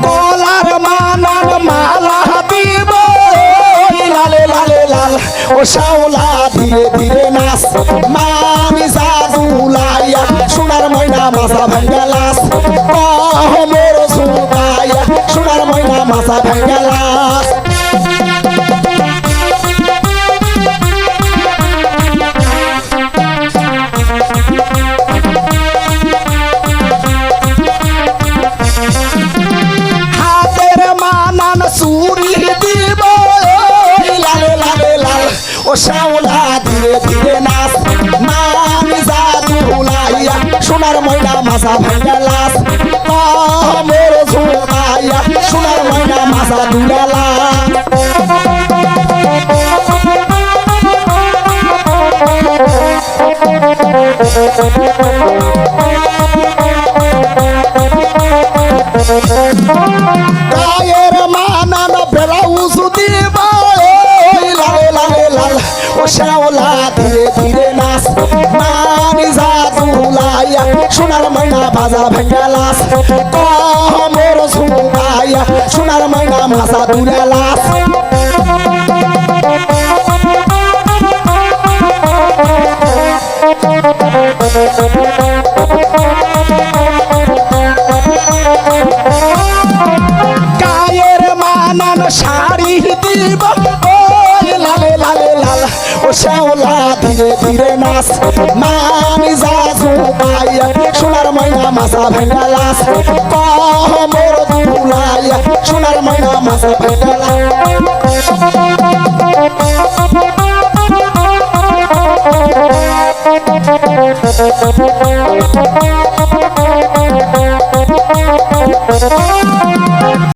বলার মানন মালা দিব লালে লালে লাল ও শাওলা ধীরে ধীরে নাচ মামি জাদুলাইয়া সোনার ময়না মাথা ভাঙ্গালাস মোর সুগাইয়া সোনার ময়না মাথা ভাঙ্গালাস হাতের মানন চুরি দিব লালে লালে লাল ও শাওলা ধীরে ধীরে নাচ মামি জাদুলাইয়া সোনার ময়না মাথা ভাঙ্গালাস মোর সুগাইয়া সোনার ময়না মাথা দুলালাস গায়ের মানান ব্লাউজ দিব লালে লালে লাল ও শাওলা ধীরে ধীরে নাচ মামি জাদুলাইয়া সোনার ময়না বাজা ভাঙ্গালাস মোর সুগাইয়া সোনার ময়না মাথা দুলালাস গায়ের মানান শাড়ি দিব লালে লালে লাল ও শাওলা ধীরে ধীরে নাচ মামি জাদুলাইয়া সোনার ময়না মাথা ভাঙ্গালাস মোর দুলাইয়া সোনার ময়না মাথা ভাঙ্গালাস